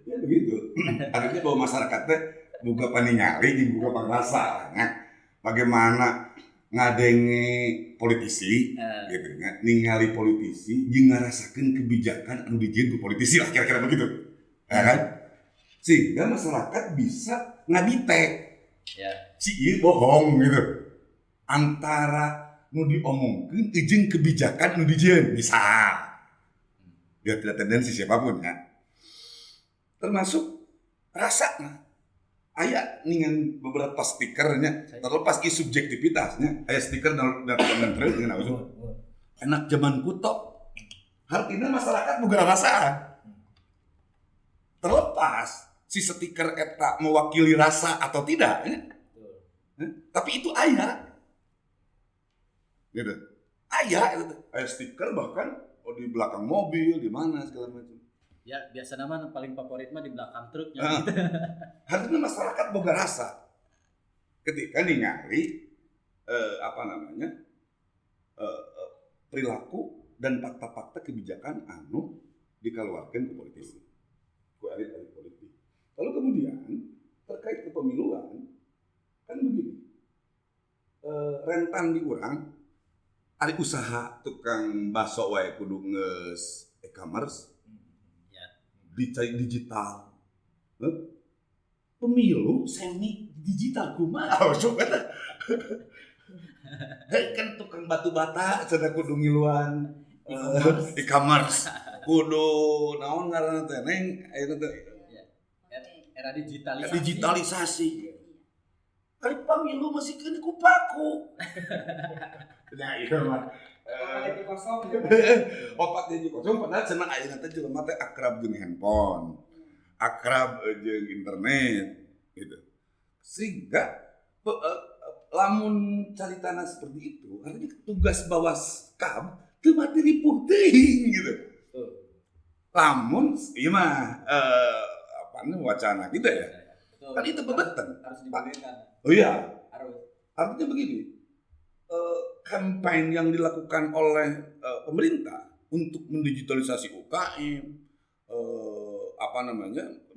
Ya begitu. Artinya bahwa masyarakatnya buka paningali, buka pangrasa. Bagaimana ngadengi politisi, gitu, ningali politisi, jeung ngarasakeun kebijakan anu dijieun ku politisi lah, kira-kira begitu, ya kan? Sehingga masyarakat bisa ngadetek, si ieu bohong gitu, antara nu diomongkeun jeung kebijakan anu dijieun, misal, biar tidak tendensi siapapun ya, termasuk rasana. Aya dengan beberapa stikernya, terlepas ki subjektivitasnya, aya stiker dan terus dengan ausu. Enak zaman kuto. Artinya masyarakat boga rasa. Terlepas si stiker eta mewakili rasa atau tidak, ya. Tapi itu aya. Gitu. Aya stiker bahkan di belakang mobil, di mana segala macam. Ya biasa nama paling favorit mah di belakang truknya. Harusnya masyarakat boga rasa ketika ningali perilaku dan fakta-fakta kebijakan dikeluarkan ke politisi, ke elit politik. Lalu kemudian terkait kepemiluan kan begini. Rentan di urang ada usaha tukang bakso wae kudu ngeus e-commerce Ya. digital. Pemilu semi digital kumaha sok eta. Hei kan tukang batu bata cenah kudu ngiluan e-commerce. Kudu naon ngaranna teh neng ayeuna teh Era digitalisasi. digitalisasi. Kali pemilu masih kena kupaku. Nah iya mah. Opat jadi kosong padahal cenah ayeuna teh jelema teh akrab jeung handphone. Akrab jeung internet gitu. Sehingga lamun caritana seperti itu, artinya tugas Bawaskam teu mati ripuh teuing gitu. Lamun ieu mah wacana kita ya. Betul. Kan itu bebeten. Harus dibolehkan. Oh iya, Harus. artinya begini, kampanye yang dilakukan oleh pemerintah untuk mendigitalisasi UKM,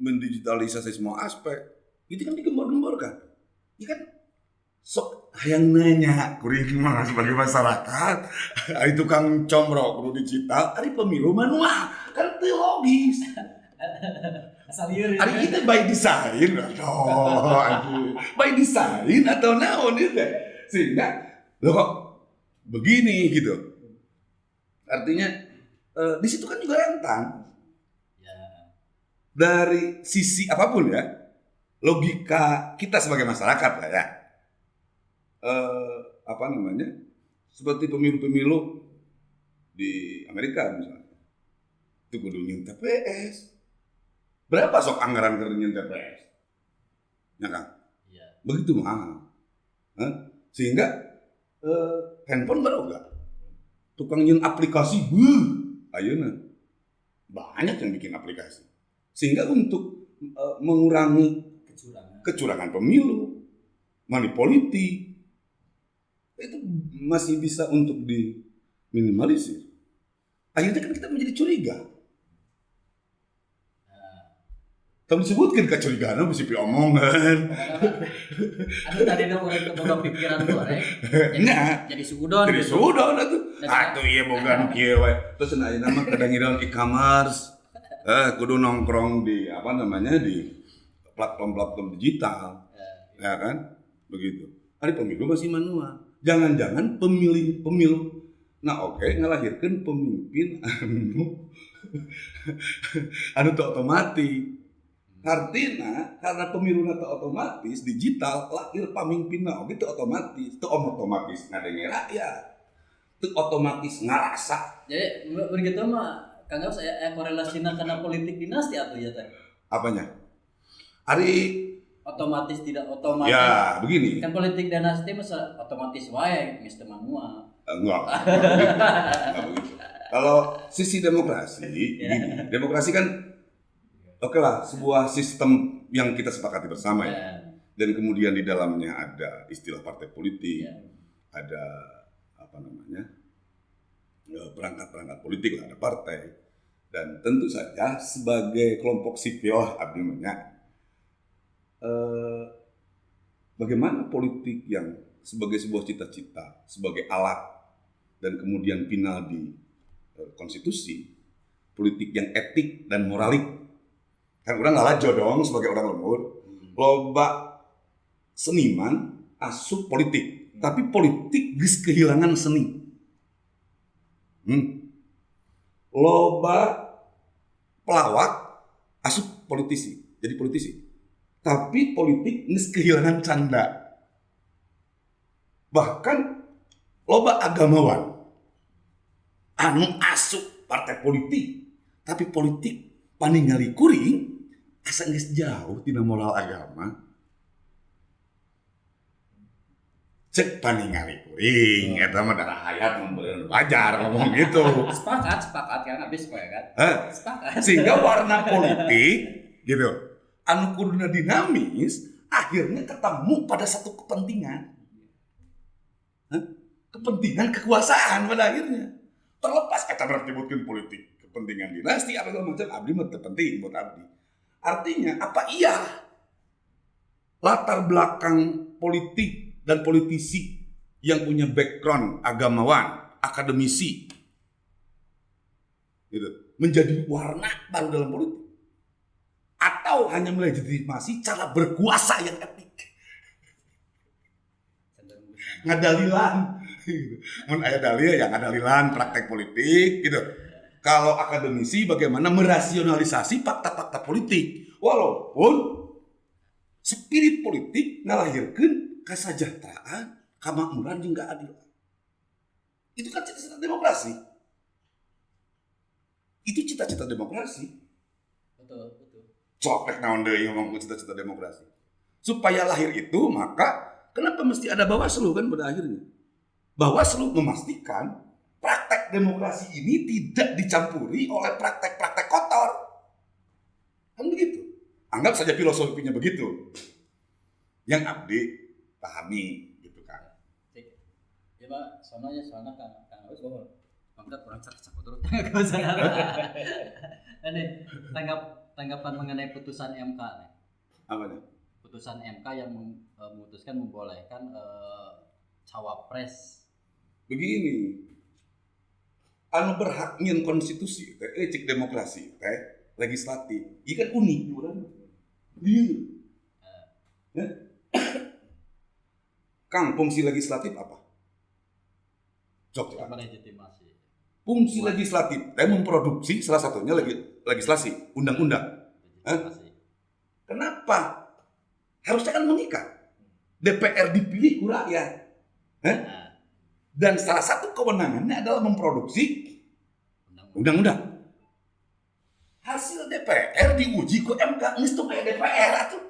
mendigitalisasi semua aspek, itu kan digembor-gemborkan. Ini kan sok yang nanya kuring mah sebagai masyarakat, ari tukang comro kudu digital, ari pemilu manual, kan teu logis. Asal lieur. Ari kita by design, by design atau naon itu, sehingga lo kok begini gitu. Artinya di situ kan juga rentan. Ya. Dari sisi apapun ya, logika kita sebagai masyarakat lah ya. Seperti pemilu-pemilu di Amerika misalnya, itu kudu nyin TPS. Berapa sok anggaran keur nyin TPS? Ya kan? Iya. Begitu mahal. Sehingga handphone baru enggak. Tukang nyin aplikasi, ayeuna banyak yang bikin aplikasi. Sehingga untuk mengurangi kecurangan pemilu, money politik, itu masih bisa untuk diminimalisir. Akhirnya kan kita menjadi curiga. Tapi disebutkan kecurigaan mesti omongan. Aduh tadi dong orang boga pikiran goreng. Jadi sudon. Jadi gitu. sudon atuh. Atuh ieu boga nu kieu we. Terus ayeuna mah kadang ngideung e-commerce. Kudu nongkrong di di platform-platform digital. Ya kan? Begitu. Ari pemilu masih manual. Jangan-jangan pemilu. Nah, oke, ngelahirkan pemimpin anu teu otomatis. Artinya karena pemilu teu otomatis digital lahir pamimpinna oge teu otomatis ngadenge rakyat. Teu otomatis ngarasa. Jadi begitu mah Kang Gaus korelasina karena politik dinasti atuh ya teh. Apanya? Ari Otomatis tidak otomatis. ya begini. Kan politik dinasti masa otomatis wae geus teu manual. Enggak begitu. Kalau sisi demokrasi, gini, demokrasi kan oke lah, sebuah sistem yang kita sepakati bersama ya. Dan kemudian di dalamnya ada istilah partai politik, ada perangkat-perangkat politik lah, ada partai. Dan tentu saja sebagai kelompok sipil, abdi bagaimana politik yang sebagai sebuah cita-cita, sebagai alat, dan kemudian final di konstitusi, politik yang etik dan moralik. Kan orang ngalajo dong sebagai orang lembur. Loba seniman asup politik, tapi politik geus kehilangan seni. Loba pelawak asup politisi, jadi politisi. Tapi politik geus kehilangan canda. Bahkan loba agamawan anu asup partai politik, tapi politik paningali kuring asa geus jauh tina moral agama. Cek paningali kuring eta mah darah hayat mun wajar ngomong gitu. Sepakat kan habis poe kan. Sepakat. Sehingga warna politik gitu anu kuduna dinamis akhirnya ketemu pada satu kepentingan. Kepentingan kekuasaan pada akhirnya. Terlepas kita menyebutkan politik, kepentingan dinasti apa segala macam, abdi mah penting buat abdi. Artinya apa iya latar belakang politik dan politisi yang punya background agamawan, akademisi, gitu, menjadi warna baru dalam politik, atau hanya melegitimasi cara berkuasa yang etik, ngadalilan, mun aya dalil ya ngadalilan praktek politik, gitu. Kalau akademisi bagaimana merasionalisasi fakta-fakta politik, walaupun spirit politik ngalahirkeun kesejahteraan, kemakmuran jeung keadilan. Itu kan cita-cita demokrasi. Itu cita-cita demokrasi. Betul. Copek naon deui ngomong cita-cita demokrasi. Supaya lahir itu, maka kenapa mesti ada Bawaslu kan pada akhirnya? Bawaslu memastikan praktek demokrasi ini tidak dicampuri oleh praktek-praktek kotor. Kan begitu. Anggap saja filosofinya begitu. Yang abdi pahami gitu kan. Ya Pak, soalnya Kang Agus mangga kurang cak terus. Ini tanggapan mengenai putusan MK nih. Apa nih? Putusan MK yang memutuskan membolehkan cawapres. Begini. Anu berhak nyeun konstitusi teh cek demokrasi teh legislatif. Ieu kan unik di urang. Iya. Ya. Kang, fungsi legislatif apa? Cok, Legitimasi. fungsi legislatif teh memproduksi salah satunya legislasi, undang-undang. Legitimasi. Kenapa? Harusnya kan mengikat. DPR dipilih ku rakyat. Dan salah satu kewenangannya adalah memproduksi undang-undang. Hasil DPR diuji ke MK, geus teu aya DPR atuh.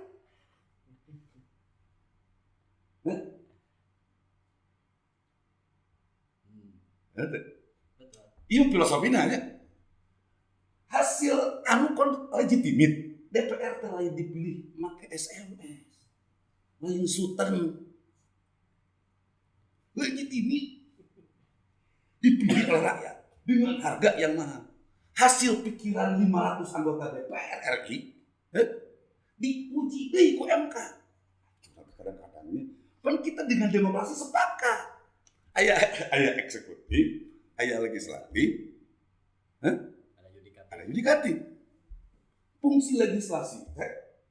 Iya filosofina nya. Hasil anu kon legitimit, DPR teh lain dipilih make SMS. Lain suten. Legitimit. Dipilih oleh rakyat dengan harga yang mahal. Hasil pikiran 500 anggota DPR RI diuji deui ku MK. Kadang-kadangnya kan kita dengan demokrasi sepakat. Aya eksekutif, aya legislatif, ada yudikatif. Fungsi legislasi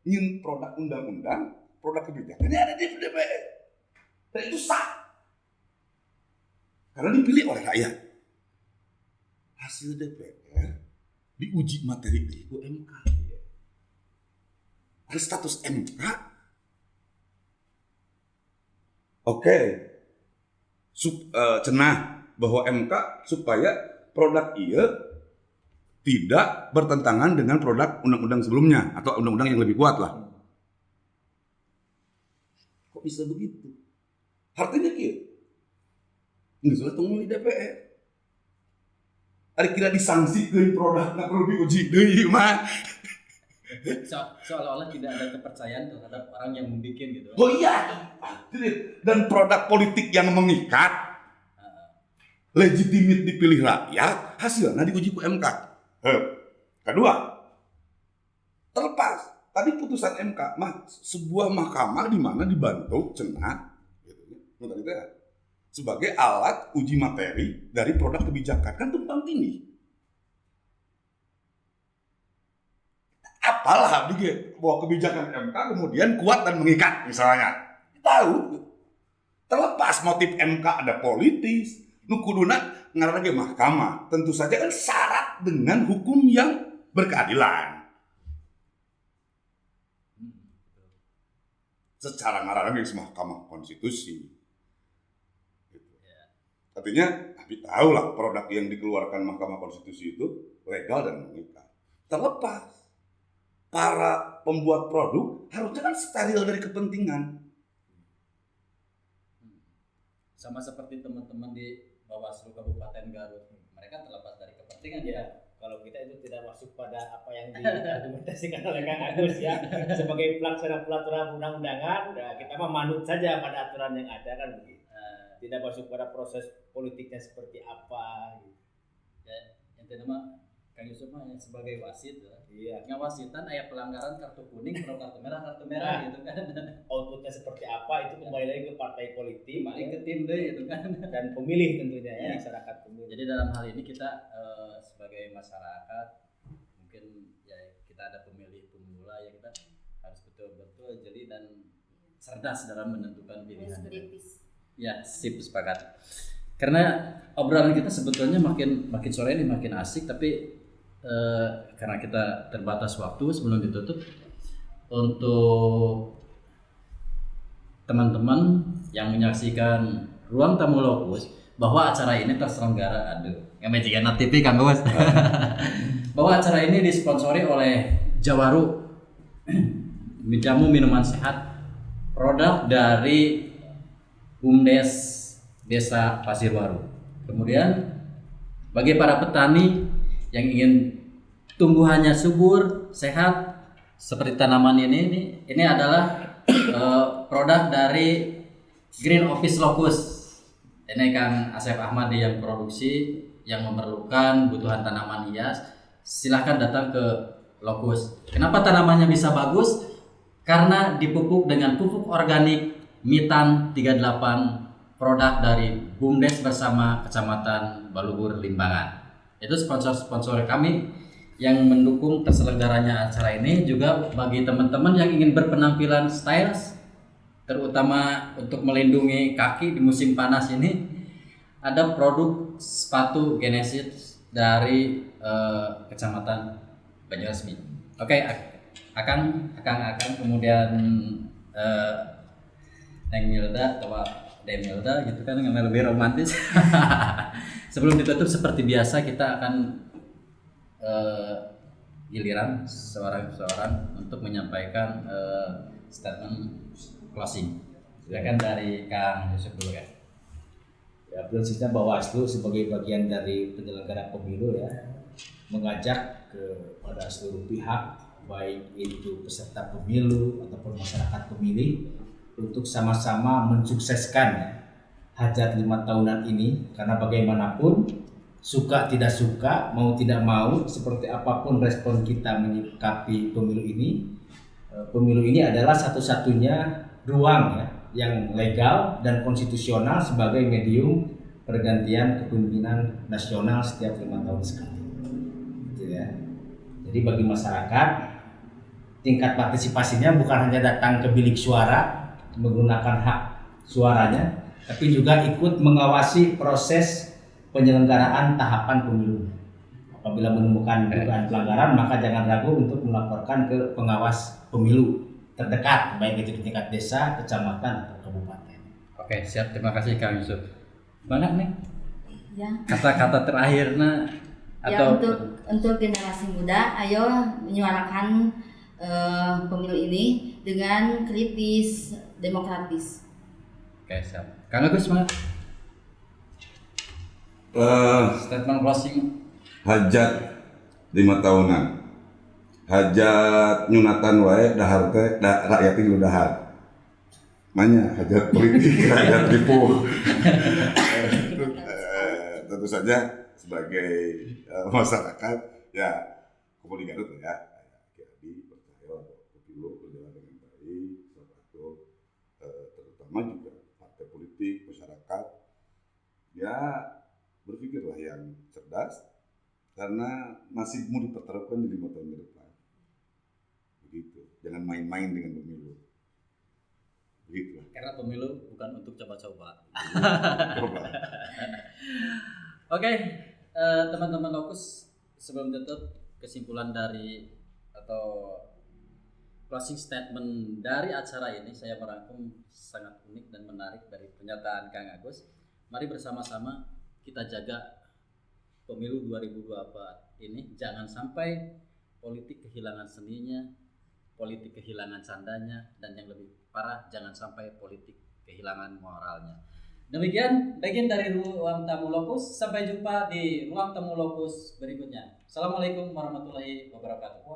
nyeun produk undang-undang, produk kebijakan ini ada di DPR. Dan itu sah. Karena dipilih oleh rakyat. Hasil DPR diuji materi di MK. Ada status MK. Oke. Cenah bahwa MK supaya produk ieu tidak bertentangan dengan produk undang-undang sebelumnya atau undang-undang yang lebih kuat lah. Kok bisa begitu? Artinya kieu. Nggak salah tunggu di DPR. Ari kira disanksikeun produk nggak perlu diuji deui mah. Seolah-olah tidak ada kepercayaan terhadap orang yang membuat gitu. Oh iya. Dan produk politik yang mengikat legitimit dipilih rakyat, hasilnya diuji ku MK. Kedua, terlepas tadi putusan MK sebuah mahkamah di mana dibantu cenah gitu ya. Sebagai alat uji materi dari produk kebijakan kan tumpang tindih. Apalah bahwa kebijakan MK kemudian kuat dan mengikat misalnya. Tahu. Terlepas motif MK ada politis, nu kuduna ngaranna ge mahkamah. Tentu saja kan syarat dengan hukum yang berkeadilan. Secara ngaranna ge mahkamah konstitusi. Artinya, tapi tahu lah produk yang dikeluarkan Mahkamah Konstitusi itu legal dan mengikat. Terlepas para pembuat produk harusnya kan steril dari kepentingan. Sama seperti teman-teman di Bawaslu Kabupaten Garut, mereka terlepas dari kepentingan ya. Kalau kita itu tidak masuk pada apa yang diargumentasikan oleh Kang Agus ya, sebagai pelaksana peraturan undang-undangan, kita mah manut saja pada aturan yang ada kan begitu. Tidak masuk pada proses politiknya seperti apa gitu. Ya, intinya mah Kang Yusuf mah sebagai wasit ya. Iya. Ngawasitan aya pelanggaran kartu kuning, kartu merah gitu kan. Outputnya seperti apa itu kembali lagi ke partai politik, Kembali ke tim deh gitu kan. dan pemilih tentunya ya, Iya. masyarakat pemilih. Jadi dalam hal ini kita sebagai masyarakat mungkin ya kita ada pemilih pemula ya kita harus betul-betul jeli dan cerdas dalam menentukan Harus pilihan. kritis. Ya, sip sepakat. Karena obrolan kita sebetulnya makin sore ini makin asik, tapi karena kita terbatas waktu sebelum ditutup, untuk teman-teman yang menyaksikan Ruang Tamu Lokus bahwa acara ini terselenggara ngamejikan TV Kang Bos. Bahwa acara ini disponsori oleh Jawaru jamu minuman sehat, produk dari BUMDes Desa Pasirwaru. Kemudian bagi para petani yang ingin tumbuhannya subur, sehat seperti tanaman ini adalah produk dari Green Office Locus. Ini Kang Asep Ahmad yang produksi, yang memerlukan kebutuhan tanaman hias, silahkan datang ke Locus. Kenapa tanamannya bisa bagus? Karena dipupuk dengan pupuk organik Mitan 38, produk dari BUMDes bersama Kecamatan Balubur Limbangan. Itu sponsor kami yang mendukung terselenggaranya acara ini. Juga bagi teman-teman yang ingin berpenampilan stylish, terutama untuk melindungi kaki di musim panas ini, ada produk sepatu Genesis dari Kecamatan Banyuresmi. Oke, akan kemudian Neng Milda atau Demilda gitu kan, yang lebih romantis. Sebelum ditutup seperti biasa kita akan giliran seorang untuk menyampaikan statement closing. Silakan dari Kang Yusuf dulu kan. Ya, prinsipnya Bawaslu sebagai bagian dari penyelenggara pemilu ya mengajak kepada seluruh pihak, baik itu peserta pemilu ataupun masyarakat pemilih, untuk sama-sama mensukseskan hajat 5 tahunan ini. Karena bagaimanapun suka tidak suka, mau tidak mau, seperti apapun respon kita menyikapi pemilu ini adalah satu-satunya ruang ya yang legal dan konstitusional sebagai medium pergantian kepemimpinan nasional setiap 5 tahun sekali. Gitu ya. Jadi bagi masyarakat, tingkat partisipasinya bukan hanya datang ke bilik suara menggunakan hak suaranya, tapi juga ikut mengawasi proses penyelenggaraan tahapan pemilu. Apabila menemukan dugaan pelanggaran, maka jangan ragu untuk melaporkan ke pengawas pemilu terdekat, baik itu di tingkat desa, kecamatan, atau kabupaten. Oke, siap. Terima kasih Kang Yusuf. Mana nih Ya. kata-kata terakhirnya Ya, atau untuk generasi muda, ayo menyuarakan pemilu ini dengan kritis, demokratis. Oke, siap. Kang Agus mana? Statement closing. Hajat 5 tahunan, hajat nyunatan wae dahar teh rakyat itu dahar manya hajat politik hajat tipu. Tentu saja sebagai masyarakat ya Komunitas Garut ya jadi percaya pemilu berjalan dengan baik, terutama juga partai politik, masyarakat ya berpikirlah yang cerdas, karena nasibmu dipertaruhkan di 5 tahun ke depan. Begitu. Jangan main-main dengan pemilu. Begitu. Karena pemilu bukan untuk coba-coba. Coba. Oke, teman-teman Lokus, sebelum tutup, kesimpulan dari atau closing statement dari acara ini saya merangkum sangat unik dan menarik dari pernyataan Kang Agus. Mari bersama-sama kita jaga pemilu 2024 ini, jangan sampai politik kehilangan seninya, politik kehilangan candanya, dan yang lebih parah jangan sampai politik kehilangan moralnya. Demikian bagian dari Ruang Tamu Lokus. Sampai jumpa di Ruang Tamu Lokus berikutnya. Assalamualaikum warahmatullahi wabarakatuh.